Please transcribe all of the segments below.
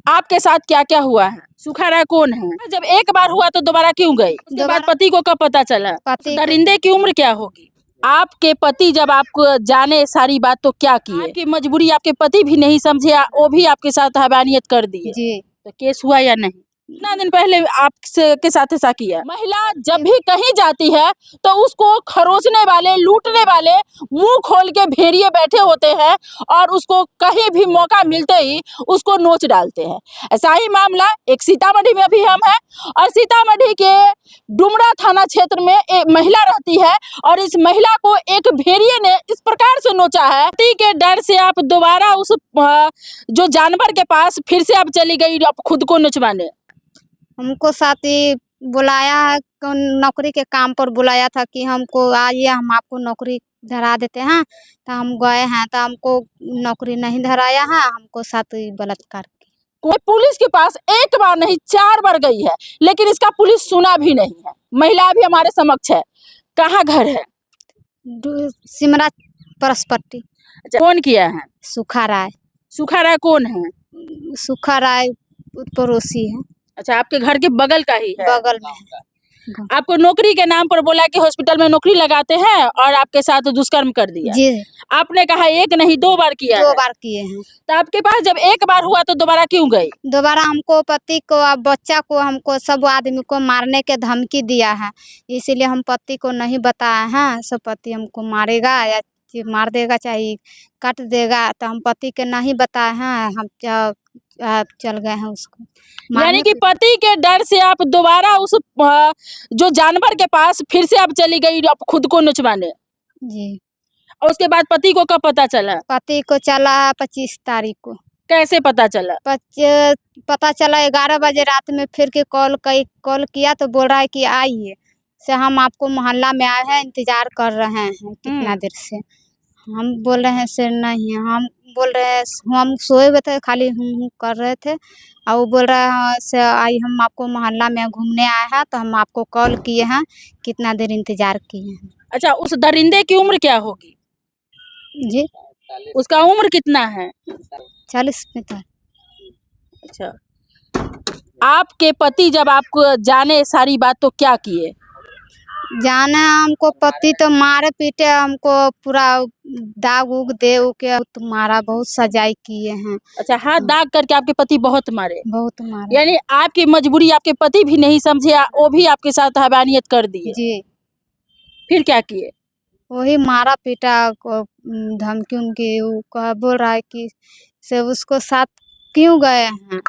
आपके साथ क्या क्या हुआ है? सुखा राय कौन है? जब एक बार हुआ तो दोबारा क्यों गई? उसके बाद पति को कब पता चला? दरिंदे की उम्र क्या होगी? आपके पति जब आपको जाने सारी बात तो क्या किए? आपकी मजबूरी आपके पति भी नहीं समझे, वो भी आपके साथ हैवानियत कर दिए। जी। तो केस हुआ या नहीं? कितना दिन पहले आपके साथ ऐसा किया? महिला जब भी कहीं जाती है तो उसको खरोचने वाले, लूटने वाले मुंह खोल के भेड़िए बैठे होते हैं और उसको कहीं भी मौका मिलते ही उसको नोच डालते हैं। ऐसा ही मामला एक सीतामढ़ी में भी हम है और सीतामढ़ी के डुमरा थाना क्षेत्र में एक महिला रहती है और इस महिला को एक भेड़िए ने इस प्रकार से नोचा है। पति के डर से आप दोबारा उस जो जानवर के पास फिर से आप चली गई आप खुद को नोचवाने। हमको साथी बुलाया है, नौकरी के काम पर बुलाया था कि हमको आइए हम आपको नौकरी धरा देते हैं। तो हम गए हैं तो हमको नौकरी नहीं धराया है, हमको साथ बलात्कार किया। कोई पुलिस के पास एक बार नहीं 4 बार गई है लेकिन इसका पुलिस सुना भी नहीं है। महिला भी हमारे समक्ष है। कहाँ घर है? सिमरा परसपट्टी। अच्छा, कौन किया है? सुखा राय। सुखा राय कौन है? सुखा राय पड़ोसी है। अच्छा, आपके घर के बगल का ही है? बगल में। आपको नौकरी के नाम पर बोला कि हॉस्पिटल में नौकरी लगाते हैं और आपके साथ दुष्कर्म कर दिया। जी। आपने कहा एक नहीं 2 बार किया? 2 बार किए हैं। तो आपके पास जब एक बार हुआ तो दोबारा क्यों गई? दोबारा हमको पति को और बच्चा को हमको सब आदमी को मारने के धमकी दिया है, इसीलिए हम पति को नहीं बताए हैं। सब पति हमको मारेगा या मार देगा चाहे काट देगा, तो हम पति के नहीं बताए हैं। हम चल गए हैं उसको। यानी कि पति के डर से आप दोबारा उस जो जानवर के पास फिर से आप चली गई आप खुद को नोचवाने। जी। और उसके बाद पति को कब पता चला? पति को चला 25 तारीख को। कैसे पता चला? पता चला 11 बजे रात में फिर के कॉल किया तो बोल रहा है कि आइए से हम आपको मोहल्ला में आए हैं, इंतजार कर रहे हैं कितना देर से। हम बोल रहे हैं से नहीं, हम बोल रहे हैं हम सोए हुए थे, खाली हम कर रहे थे और वो बोल रहा है से आई हम आपको मोहल्ला में घूमने आए हैं तो हम आपको कॉल किए हैं, कितना देर इंतजार किए हैं। अच्छा, उस दरिंदे की उम्र क्या होगी? जी। उसका उम्र कितना है? 40-45। अच्छा, आपके पति जब आपको जाने सारी बात तो क्या किए? जाने हमको पति तो मारे पीटे, हमको पूरा दाग उग दे के तो मारा, बहुत सजाई किए हैं। अच्छा, हाथ दाग करके आपके पति बहुत मारे? बहुत मारे। यानी आपकी मजबूरी आपके पति भी नहीं समझे, वो भी आपके साथ हैवानियत कर दिए। जी। फिर क्या किए? वही मारा पीटा को धमकी उनकी बोल रहा है कि से उसको साथ क्यों गए हैं,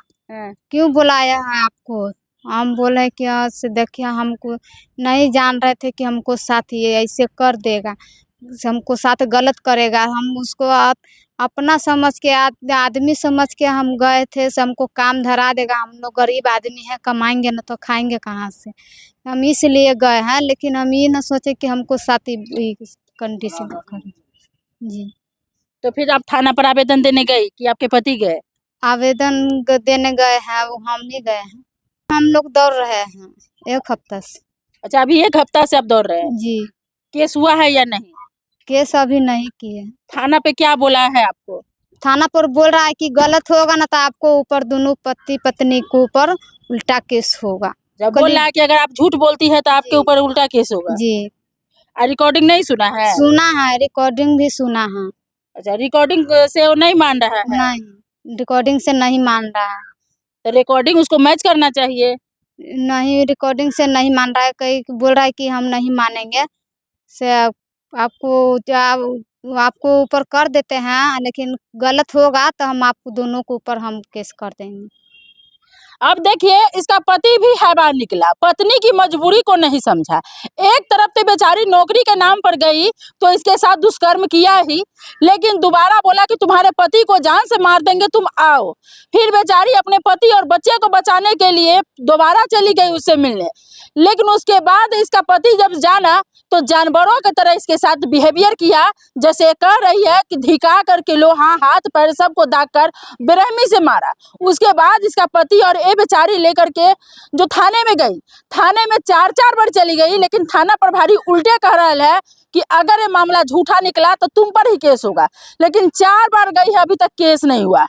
क्यों बुलाया है आपको। हम बोले कि से देखिए हमको नहीं जान रहे थे कि हमको साथ ये ऐसे कर देगा, हमको साथ गलत करेगा। हम उसको अपना समझ के आदमी समझ के हम गए थे, से हमको काम धरा देगा। हम लोग गरीब आदमी हैं, कमाएंगे ना तो खाएंगे कहाँ से। हम इसलिए गए हैं, लेकिन हम ये ना सोचे कि हमको साथ ही कंडीशन करें। जी। तो फिर आप थाना पर आवेदन देने गई कि आपके पति गए? आवेदन देने गए हैं, वो हम ही गए हैं। हम लोग दौड़ रहे हैं 1 हफ्ता से। अच्छा, अभी 1 हफ्ता से आप दौड़ रहे हैं? जी। केस हुआ है या नहीं? केस अभी नहीं किए। थाना पे क्या बोला है आपको? थाना पर बोल रहा है कि गलत होगा ना तो आपको ऊपर दोनों पति पत्नी के ऊपर उल्टा केस होगा। जब बोल रहा है कि अगर आप झूठ बोलती है तो आपके ऊपर उल्टा केस होगा। जी। रिकॉर्डिंग नहीं सुना है? सुना है, रिकॉर्डिंग भी सुना है। अच्छा, रिकॉर्डिंग से वो नहीं मान रहा है? नहीं, रिकॉर्डिंग से नहीं मान रहा है। तो रिकॉर्डिंग उसको मैच करना चाहिए। नहीं, रिकॉर्डिंग से नहीं मान रहा है, कहीं बोल रहा है कि हम नहीं मानेंगे से आपको ऊपर कर देते हैं, लेकिन गलत होगा तो हम आपको दोनों के ऊपर हम केस कर देंगे। अब देखिए, इसका पति भी हैवान निकला, पत्नी की मजबूरी को नहीं समझा। एक तरफ से बेचारी नौकरी के नाम पर गई तो इसके साथ दुष्कर्म किया ही, लेकिन दोबारा बोला कि तुम्हारे पति को जान से मार देंगे, तुम आओ। फिर बेचारी अपने पति और बच्चे को बचाने के लिए दोबारा चली गई उससे मिलने, लेकिन उसके बाद इसका पति जब जाना तो जानवरों की तरह इसके साथ बिहेवियर किया। जैसे कह रही है कि धिका करके लोहा हाथ पैर सबको दाग कर बेरहमी से मारा। उसके बाद इसका पति और ये बेचारी लेकर के जो थाने में गई, थाने में 4-4 बार चली गई, लेकिन थाना प्रभारी उल्टे कह रहा है कि अगर ये मामला झूठा निकला तो तुम पर ही केस होगा, लेकिन 4 बार गई है, अभी तक केस नहीं हुआ।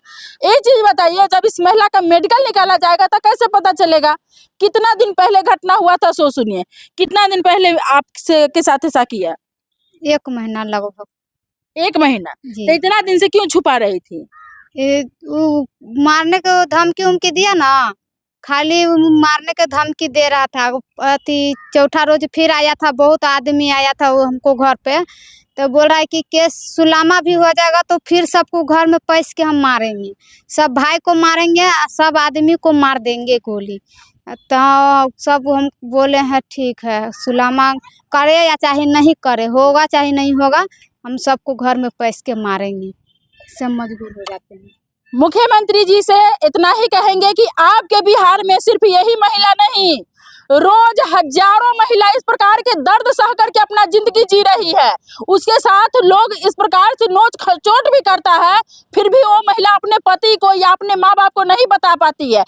एक चीज बताइए, जब इस महिला का मेडिकल निकाला जाएगा तो कैसे पता चलेगा कितना दिन पहले घटना हुआ था? सो सुनिए, कितना दिन पहले आपसे के साथ ऐसा किया? 1 महीना लगभग 1 महीना। जी। तो इतना दिन से क्यों छुपा रही थी? वो मारने को धमकी उमकी दिया ना, खाली वो मारने के धमकी दे रहा था। अति चौथा रोज फिर आया था, बहुत आदमी आया था वो हमको घर पे, तो बोल रहा है कि केस सुलामा भी हो जाएगा तो फिर सबको घर में पैस के हम मारेंगे, सब भाई को मारेंगे, सब आदमी को मार देंगे गोली। तो सब हम बोले हैं ठीक है, सुलामा करे या चाहे नहीं करे, होगा चाहे नहीं होगा, हम सबको घर में पैस के मारेंगे। सब मजबूर हो जाते हैं। मुख्यमंत्री जी से इतना ही कहेंगे कि आपके बिहार में सिर्फ यही महिला नहीं, रोज हजारों महिला इस प्रकार के दर्द सह करके अपना जिंदगी जी रही है। उसके साथ लोग इस प्रकार से नोच खचोट भी करता है, फिर भी वो महिला अपने पति को या अपने माँ बाप को नहीं बता पाती है।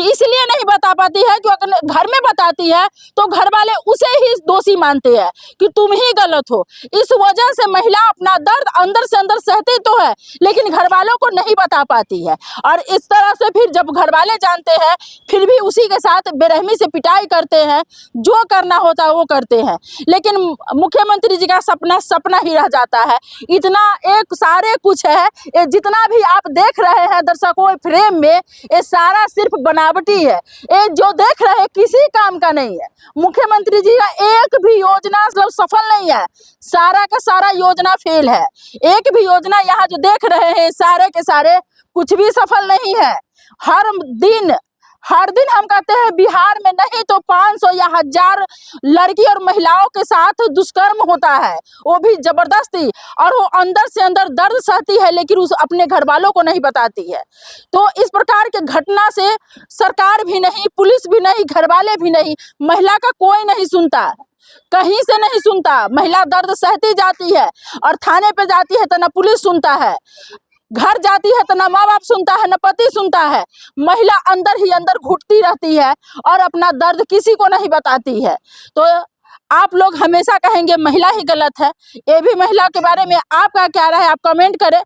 इसलिए नहीं बता पाती है कि अगर घर में बताती है तो घर वाले उसे ही दोषी मानते हैं कि तुम ही गलत हो। इस वजह से महिला अपना दर्द अंदर से अंदर सहती तो है, लेकिन घर वालों को नहीं बता पाती है। और इस तरह से फिर जब घर वाले जानते हैं, फिर भी उसी के साथ बेरहमी से पिटाई करते हैं, जो करना होता है वो करते हैं। लेकिन मुख्यमंत्री जी का सपना सपना ही रह जाता है। इतना एक सारे कुछ है, ये जितना भी आप देख रहे हैं दर्शकों फ्रेम में, ये सारा सिर्फ बनावटी है। ये जो देख रहे हैं किसी काम का नहीं है। मुख्यमंत्री जी का एक भी योजना मतलब सफल नहीं है, सारा का सारा योजना फेल है। एक भी योजना यहाँ जो देख रहे हैं सारे के सारे कुछ भी सफल नहीं है। हर दिन हम कहते हैं बिहार में नहीं तो 500 या 1000 लड़की और महिलाओं के साथ दुष्कर्म होता है, वो भी जबरदस्ती, और वो अंदर से अंदर दर्द सहती है, लेकिन उस अपने घर वालों को नहीं बताती है। तो इस प्रकार के घटना से सरकार भी नहीं, पुलिस भी नहीं, घर वाले भी नहीं, महिला का कोई नहीं सुनता, कहीं से नहीं सुनता। महिला दर्द सहती जाती है और थाने पे जाती है तो ना पुलिस सुनता है, घर जाती है तो ना माँ बाप सुनता है, ना पति सुनता है। महिला अंदर ही अंदर घुटती रहती है और अपना दर्द किसी को नहीं बताती है। तो आप लोग हमेशा कहेंगे महिला ही गलत है। ये भी महिला के बारे में आपका क्या राय है, आप कमेंट करें।